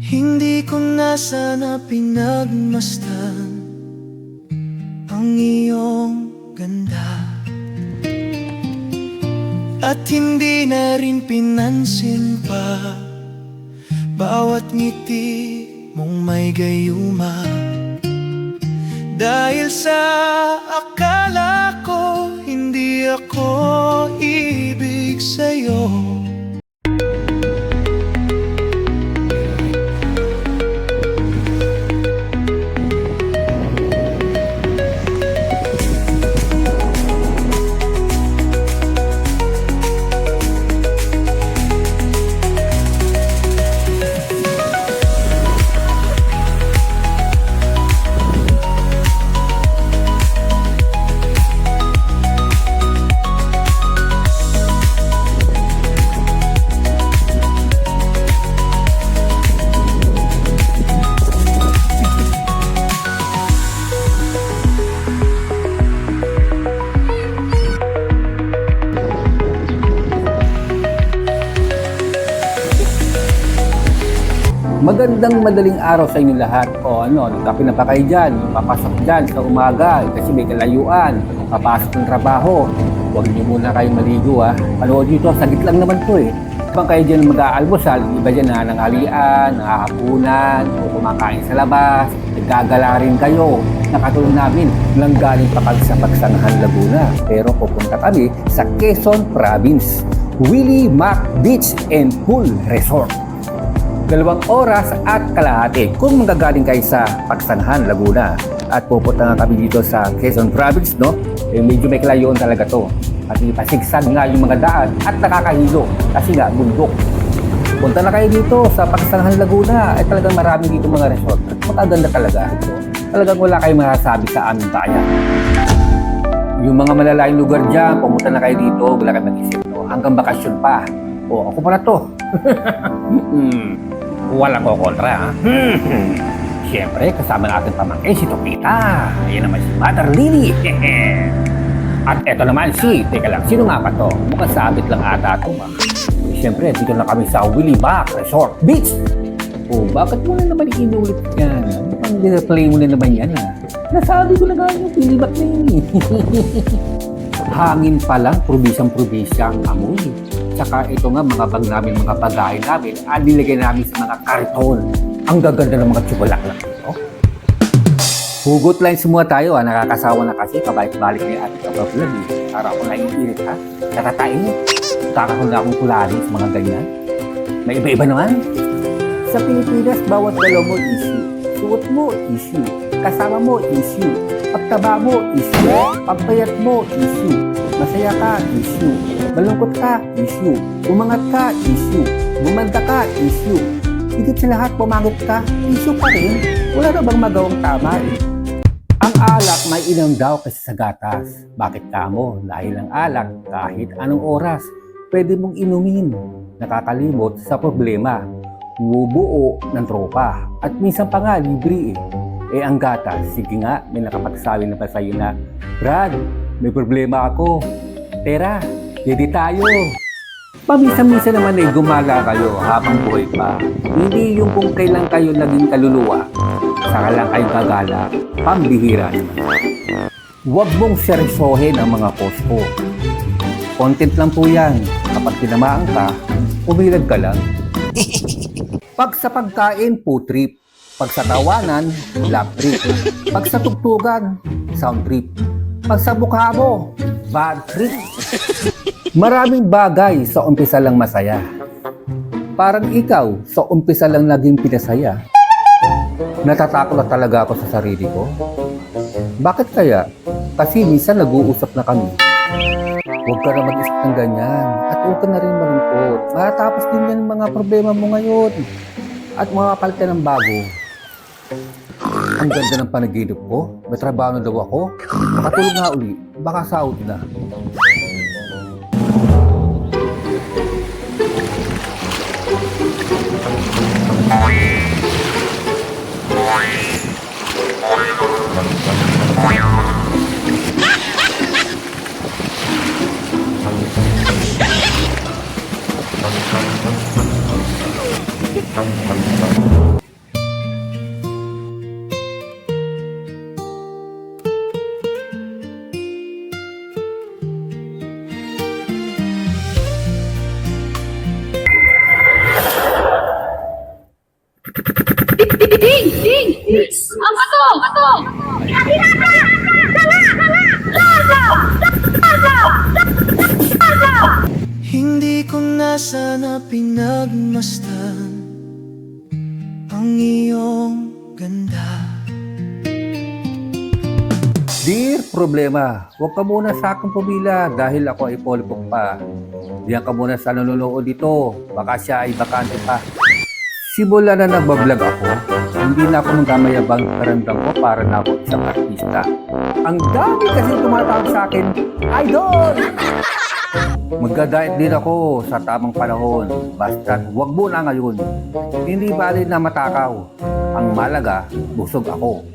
Hindi ko na sana pinagmasdan ang iyong ganda, at hindi na rin pinansin pa bawat ngiti mong may gayuma. Dahil sa akala ko hindi ako ibig sa'yo. Magandang madaling araw sa inyo lahat. O nagkape na pa kayo dyan, papasok dyan sa umaga kasi may kalayuan, papasok ng trabaho. Huwag niyo muna kayong maligo ha. Panood nyo ito, sagit lang naman to eh. Habang kayo dyan mag-aalmusal, iba dyan na nanghalian, nakahapunan, o kumakain sa labas, nagagala rin kayo. Nakatulong namin lang galing pa kami sa Pagsanghan, Laguna. Pero pupunta kami sa Quezon Province, Willie Mac Beach and Pool Resort. 2 oras at kalahati kung manggagaling kayo sa Pagsanghan, Laguna at pupunta nga kami dito sa Quezon Province, no? Medyo may kalayoon talaga to at ipasigsag nga yung mga daan at nakakahilo kasi nga bundok. Punta na kayo dito sa Pagsanghan, Laguna at talagang marami dito mga resort at magaganda talaga. Talagang wala kayong masasabi sa aming bayan. Yung mga malalayong lugar dyan, pumunta na kayo dito, wala kayong mag-isip, no? Hanggang bakasyon pa. O, ako pala to. Walang kokontra, ha? Siyempre, kasama natin pamangkin si Topita. Ayan naman si Mother Lily. At eto naman teka lang, sino nga pa to? Mukhang sabit lang ata ito, ba? Siyempre, dito na kami sa Willie Mac Resort Beach. Oh, bakit mo na naman inulit yan? Mukhang display mo na naman yan, ha? Nasabi ko na nga yung Willie Mac na yun, eh. Hangin pa lang, probisyang-probisyang amoy. Tsaka ito nga, mga bag namin, mga pagkain namin, nilagay namin sa mga karton. Ang gaganda ng mga tsubalaklak dito. Hugot lines muna tayo, ha? Nakakasawa na kasi, pabalik-balik na yung ating kapabulag. Para ako naiinit, ha? Natatain, kakahon na akong kulali sa mga ganyan. May iba-iba naman. Sa Pilipinas, bawat galaw mo issue. Suot mo issue. Kasama mo issue. Pagtaba mo issue. Pagpayat mo issue. Masaya ka, issue. Malungkot ka, issue. Umangat ka, issue. Bumanda ka, issue. Higit sa lahat, pumangit ka, issue pa rin. Wala na bang magawang tama eh? Ang alak may inom daw kasi sa gatas. Bakit kamo? Dahil ang alak, kahit anong oras, pwede mong inumin. Nakakalimot sa problema. Bubuo ng tropa. At minsan pa nga, libre eh. Eh ang gatas, sige nga, may nakapagsabi na pa sa'yo na, Brad, may problema ako. Tera, ready tayo. Paminsan-minsan naman ay gumala kayo habang buhay pa. Hindi yung kung kailan kayo naging kaluluwa, saka lang kayo gagala, pambihira naman. Huwag mong seryosohin ang mga post ko. Content lang po yan. Kapag tinamaan ka, umilag ka lang. Pag sa pagkain, food trip. Pag sa tawanan, love trip. Pag sa tugtugan, sound trip. Pag sa mukha mo, bad trip. Maraming bagay sa umpisa lang masaya. Parang ikaw, sa umpisa lang naging pinasaya. Natatakot na talaga ako sa sarili ko. Bakit kaya? Kasi minsan nag-uusap na kami. Huwag ka na mag-isip ng ganyan. At huwag ka na rin malungkot. Matatapos din yan mga problema mo ngayon. At makapalit ka ng bago. Ang ganda ng panaginip ko. May trabaho na daw ako. Makatulog nga uli. Baka sahod na. Ang bato! Hindi ko na sana pinagmasdan ang iyong ganda. Dear problema, huwag ka muna sa akin pumila dahil ako ay polipok pa. Diyan ka muna sa nanonood dito, baka siya ay bakante pa. Simula na nagbablog ako, hindi na ako magkamayabang karandang ko para na ako isang artista. Ang dami kasi tumatawag sa akin, idol! Magda-diet din ako sa tamang panahon, basta huwag mo na ngayon. Hindi bali na matakaw. Ang malaga, busog ako.